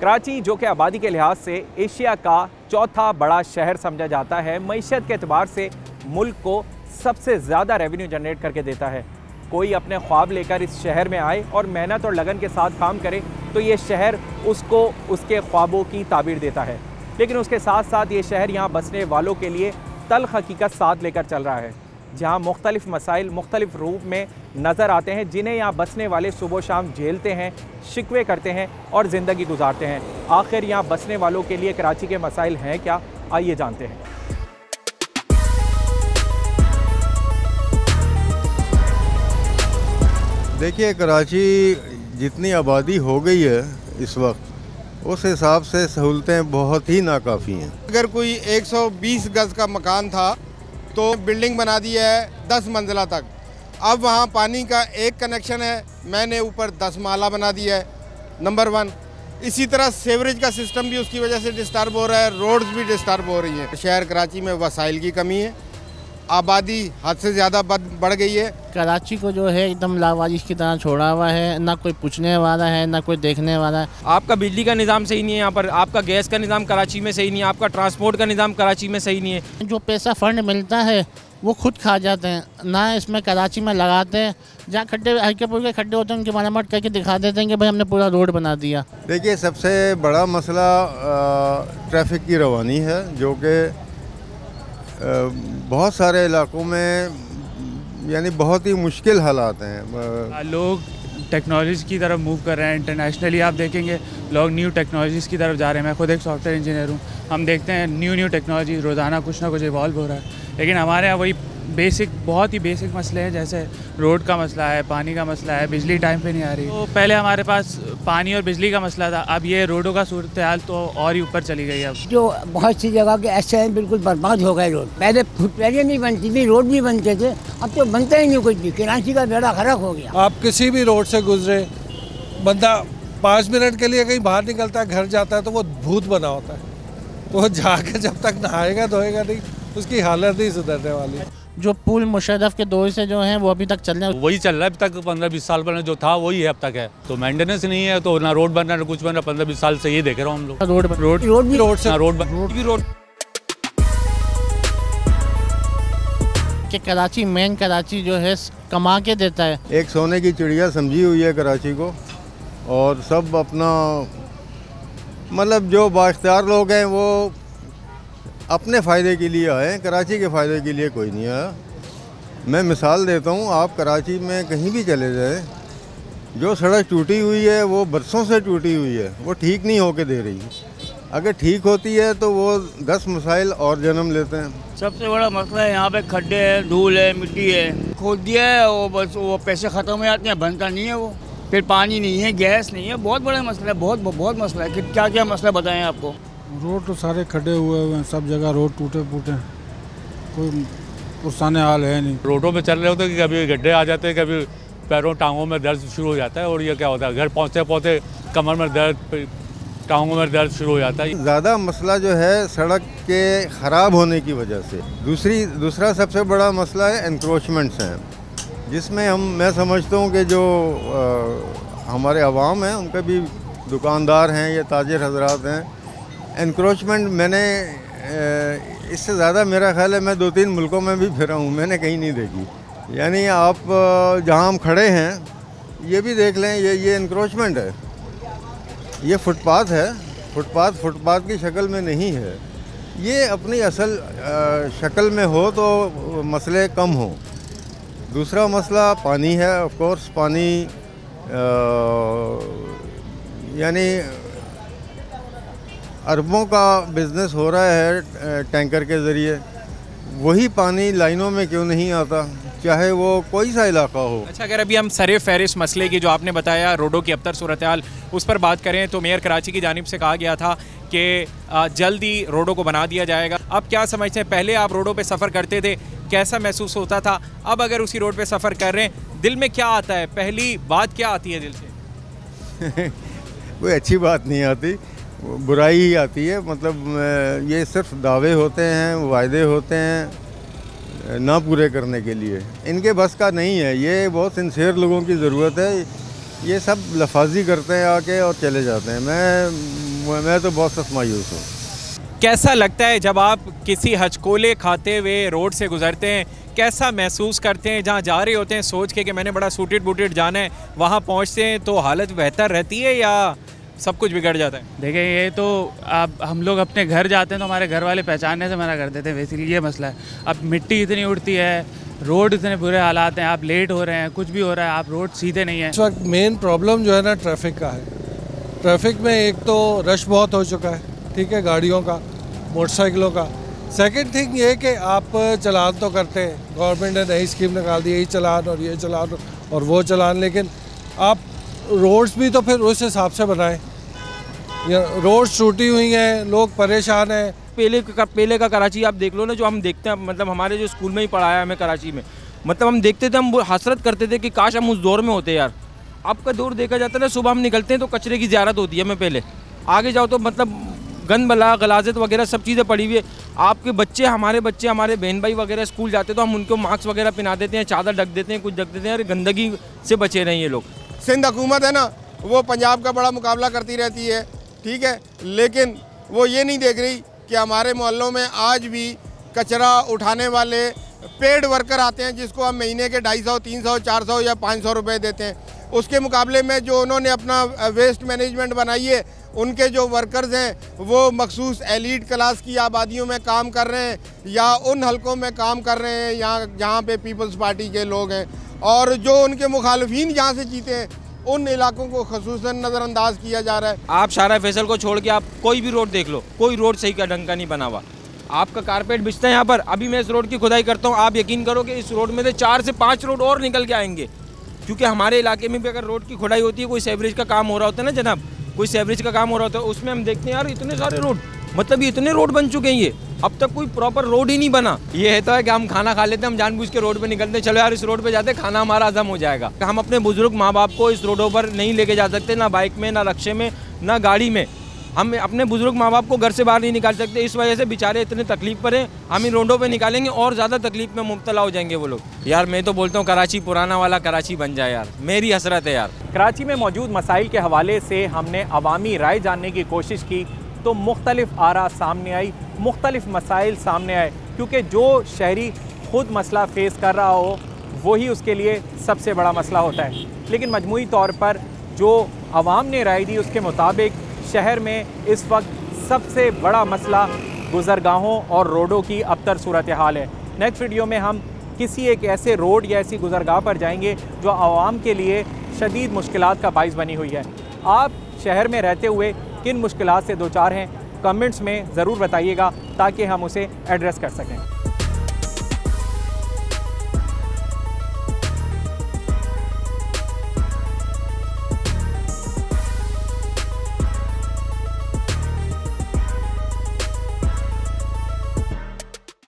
कराची जो कि आबादी के लिहाज से एशिया का चौथा बड़ा शहर समझा जाता है, मईशत के एतबार से मुल्क को सबसे ज़्यादा रेवेन्यू जनरेट करके देता है। कोई अपने ख्वाब लेकर इस शहर में आए और मेहनत और लगन के साथ काम करे तो ये शहर उसको उसके ख्वाबों की ताबीर देता है। लेकिन उसके साथ साथ ये शहर यहाँ बसने वालों के लिए तल्ख हकीकत साथ लेकर चल रहा है, जहाँ मुख्तलिफ मसाइल मुख्तलिफ रूप में नज़र आते हैं, जिन्हें यहाँ बसने वाले सुबह शाम झेलते हैं, शिकवे करते हैं और ज़िंदगी गुजारते हैं। आखिर यहाँ बसने वालों के लिए कराची के मसाइल हैं क्या, आइए जानते हैं। देखिए, कराची जितनी आबादी हो गई है इस वक्त, उस हिसाब से सहूलतें बहुत ही नाकाफ़ी हैं। अगर कोई 120 गज़ का मकान था तो बिल्डिंग बना दी है 10 मंजिला तक। अब वहाँ पानी का एक कनेक्शन है, मैंने ऊपर 10 माला बना दिया है, नंबर 1। इसी तरह सेवरेज का सिस्टम भी उसकी वजह से डिस्टर्ब हो रहा है, रोड्स भी डिस्टर्ब हो रही हैं। शहर कराची में वसाइल की कमी है, आबादी हद से ज़्यादा बढ़ गई है। कराची को जो है एकदम लावारिस की तरह छोड़ा हुआ है, ना कोई पूछने वाला है ना कोई देखने वाला है। आपका बिजली का निज़ाम सही नहीं है, यहाँ पर आपका गैस का निज़ाम कराची में सही नहीं है, आपका ट्रांसपोर्ट का निज़ाम कराची में सही नहीं है। जो पैसा फंड मिलता है वो खुद खा जाते हैं, ना इसमें कराची में लगाते हैं। जहाँ खड्डे हल्के फुल्के खड्डे होते हैं उनकी मरम्मत करके दिखा देते हैं कि भाई हमने पूरा रोड बना दिया। देखिए, सबसे बड़ा मसला ट्रैफिक की रवानी है, जो कि बहुत सारे इलाकों में यानी बहुत ही मुश्किल हालात हैं। लोग टेक्नोलॉजी की तरफ मूव कर रहे हैं। इंटरनेशनली आप देखेंगे लोग न्यू टेक्नोलॉजीज़ की तरफ जा रहे हैं। मैं खुद एक सॉफ्टवेयर इंजीनियर हूँ। हम देखते हैं न्यू टेक्नोलॉजी रोज़ाना कुछ ना कुछ इवॉल्व हो रहा है, लेकिन हमारे यहाँ वही बहुत ही बेसिक मसले हैं, जैसे रोड का मसला है, पानी का मसला है, बिजली टाइम पे नहीं आ रही। तो पहले हमारे पास पानी और बिजली का मसला था, अब ये रोडों का सूरत हाल तो और ही ऊपर चली गई। अब जो बहुत सी जगह के ऐसे हैं बिल्कुल बर्बाद हो गए रोड। पहले नहीं बनती थी, रोड नहीं बनते थे, अब तो बनता ही नहीं कुछ भी। कराची का बेड़ा खराब हो गया। आप किसी भी रोड से गुजरे, बंदा 5 मिनट के लिए कहीं बाहर निकलता है, घर जाता है तो वो भूत बना होता है। वो जाके जब तक नहाएगा धोएगा नहीं, उसकी हालत नहीं सुधरने वाली। जो पुल मुशर्रफ के दौर से जो है वो अभी तक चल रहे हैं, वही चल रहा है अभी तक। 15-20 साल पहले जो था वही है अब तक है। तो मेंटेनेंस नहीं है तो ना रोड बन रहा है ना कुछ बन रहा। 15-20 साल से ये देख रहा हूँ हम लोग। रोड कि कराची मेन कराची जो है कमा के देता है। एक सोने की चिड़िया समझी हुई है कराची को, और सब अपना मतलब जो बाख्तियार लोग हैं वो अपने फ़ायदे के लिए आए, कराची के फ़ायदे के लिए कोई नहीं आया। मैं मिसाल देता हूँ, आप कराची में कहीं भी चले जाएं, जो सड़क टूटी हुई है वो बरसों से टूटी हुई है, वो ठीक नहीं होके दे रही। अगर ठीक होती है तो वो 10 मसाइल और जन्म लेते हैं। सबसे बड़ा मसला है यहाँ पे खड्डे हैं, धूल है, मिट्टी है। खोद दिया है वो, बस वो पैसे ख़त्म हो जाते हैं, बनता नहीं है वो। फिर पानी नहीं है, गैस नहीं है, बहुत बड़ा मसला है, बहुत मसला है। कि क्या क्या मसला बताएं आपको। रोड तो सारे खड्डे हुए हैं, सब जगह रोड टूटे फूटे, कोई पुरसाने हाल है नहीं। रोडों पे चल रहे होते कि कभी गड्ढे आ जाते हैं, कभी पैरों टांगों में दर्द शुरू हो जाता है। और ये क्या होता है, घर पहुँचते कमर में दर्द, टांगों में दर्द शुरू हो जाता है। ज़्यादा मसला जो है सड़क के ख़राब होने की वजह से। दूसरा सबसे बड़ा मसला है एनक्रोचमेंट्स हैं, जिसमें मैं समझता हूँ कि जो हमारे अवाम हैं, उनके भी दुकानदार हैं या ताजिर हजरात हैं, एनक्रोचमेंट मैंने इससे ज़्यादा मेरा ख्याल है मैं 2-3 मुल्कों में भी फिरा हूँ, मैंने कहीं नहीं देखी। यानी आप जहाँ हम खड़े हैं ये भी देख लें, ये एनक्रोचमेंट है। ये फुटपाथ है, फुटपाथ की शक्ल में नहीं है। ये अपनी असल शक्ल में हो तो मसले कम हो। दूसरा मसला पानी है। ऑफ कोर्स पानी यानी अरबों का बिज़नेस हो रहा है टैंकर के ज़रिए। वही पानी लाइनों में क्यों नहीं आता, चाहे वो कोई सा इलाका हो। अच्छा, अगर अभी हम सरे फहरिस्त मसले की जो आपने बताया रोडों की अबतर सूरत हाल उस पर बात करें तो मेयर कराची की जानिब से कहा गया था कि जल्द ही रोडों को बना दिया जाएगा। अब क्या समझते हैं, पहले आप रोडों पे सफ़र करते थे, कैसा महसूस होता था? अब अगर उसी रोड पे सफ़र कर रहे हैं, दिल में क्या आता है, पहली बात क्या आती है दिल से? कोई अच्छी बात नहीं आती, बुराई ही आती है। मतलब ये सिर्फ दावे होते हैं, वायदे होते हैं ना पूरे करने के लिए, इनके बस का नहीं है। ये बहुत सिंसियर लोगों की ज़रूरत है। ये सब लफाजी करते हैं आके और चले जाते हैं। मैं तो बहुत सख्त मायूस हूँ। कैसा लगता है जब आप किसी हचकोले खाते हुए रोड से गुजरते हैं, कैसा महसूस करते हैं? जहाँ जा रहे होते हैं सोच के कि मैंने बड़ा सूटेड बूटेड जाना है, वहाँ पहुँचते हैं तो हालत बेहतर रहती है या सब कुछ बिगड़ जाता है? देखिए, ये तो अब हम लोग अपने घर जाते हैं तो हमारे घर वाले पहचानने से मना कर देते हैं, बेसिकली ये मसला है। अब मिट्टी इतनी उड़ती है, रोड इतने बुरे हालात हैं, आप लेट हो रहे हैं, कुछ भी हो रहा है, आप रोड सीधे नहीं है। इस वक्त मेन प्रॉब्लम जो है ना ट्रैफिक का है। ट्रैफिक में एक तो रश बहुत हो चुका है, ठीक है, गाड़ियों का, मोटरसाइकिलों का। सेकंड थिंग ये कि आप चलान तो करते हैं, गवर्नमेंट ने नई स्कीम निकाल दी, यही चलान और ये चलान और वो चलान, लेकिन आप रोड्स भी तो फिर उस हिसाब से बनाएं। रोड्स टूटी हुई हैं, लोग परेशान हैं। पहले का कराची आप देख लो ना, जो हम देखते हैं, मतलब हमारे जो स्कूल में ही पढ़ाया हमें कराची में, मतलब हम देखते थे, हम वो हसरत करते थे कि काश हम उस दौर में होते यार। अब का दौर देखा जाता है ना, सुबह हम निकलते हैं तो कचरे की ज़ियारत होती है। मैं पहले आगे जाओ तो मतलब गंद बला गलाजत वगैरह सब चीज़ें पड़ी हुई है। आपके बच्चे, हमारे बहन भाई वगैरह स्कूल जाते तो हम उनको मास्क वगैरह पहना देते हैं, चादर ढक देते हैं, कुछ ढक देते हैं, अरे गंदगी से बचे रहें ये लोग। सिंध हुकूमत है ना, वो पंजाब का बड़ा मुकाबला करती रहती है, ठीक है, लेकिन वो ये नहीं देख रही कि हमारे मोहल्लों में आज भी कचरा उठाने वाले पेड वर्कर आते हैं, जिसको हम महीने के 250, 300, 400 या 500 रुपये देते हैं। उसके मुकाबले में जो उन्होंने अपना वेस्ट मैनेजमेंट बनाई है, उनके जो वर्कर्स हैं वो मखसूस एलीट क्लास की आबादियों में काम कर रहे हैं या उन हलकों में काम कर रहे हैं जहाँ पे पीपल्स पार्टी के लोग हैं, और जो उनके मुखालफीन जहाँ से जीते हैं उन इलाकों को खसूसन नज़रअंदाज किया जा रहा है। आप शारा फैसल को छोड़ के आप कोई भी रोड देख लो, कोई रोड सही का ढंग का नहीं बना हुआ। आपका कारपेट बिछता है यहाँ पर। अभी मैं इस रोड की खुदाई करता हूँ, आप यकीन करो कि इस रोड में से 4 से 5 रोड और निकल के आएंगे, क्योंकि हमारे इलाके में भी अगर रोड की खुदाई होती है, कोई सेवरेज का काम हो रहा होता है ना जनाब, कोई सेवरेज का काम हो रहा होता है, उसमें हम देखते हैं यार इतने सारे रोड, मतलब ये इतने रोड बन चुके हैं, ये अब तक कोई प्रॉपर रोड ही नहीं बना। ये है तो है कि हम खाना खा लेते हैं, हम जानबूझ के रोड पे निकलते हैं, चलो यार इस रोड पे जाते, खाना हमारा हजम हो जाएगा। हम अपने बुजुर्ग माँ बाप को इस रोडों पर नहीं लेके जा सकते, ना बाइक में, ना रिक्शे में, ना गाड़ी में। हम अपने बुजुर्ग माँ बाप को घर से बाहर नहीं निकाल सकते, इस वजह से बेचारे इतने तकलीफ पर हैं। हम इन रोडों पे निकालेंगे और ज़्यादा तकलीफ में मुब्तला हो जाएंगे वो लोग। यार मैं तो बोलता हूँ कराची पुराना वाला कराची बन जाए यार, मेरी हसरत है यार। कराची में मौजूद मसाइल के हवाले से हमने अवामी राय जानने की कोशिश की तो मुख्तलिफ आरा सामने आई, मुख्तलिफ मसाइल सामने आए, क्योंकि जो शहरी खुद मसला फेस कर रहा हो वही उसके लिए सबसे बड़ा मसला होता है। लेकिन मजमूई तौर पर जो आवाम ने राय दी उसके मुताबिक शहर में इस वक्त सबसे बड़ा मसला गुज़रगाहों और रोडों की अबतर सूरत हाल है। नेक्स्ट वीडियो में हम किसी एक ऐसे रोड या ऐसी गुज़रगाह पर जाएंगे जो आवाम के लिए शदीद मुश्किलात का बाइस बनी हुई है। आप शहर में रहते हुए किन मुश्किलात से दो चार हैं, कमेंट्स में ज़रूर बताइएगा ताकि हम उसे एड्रेस कर सकें।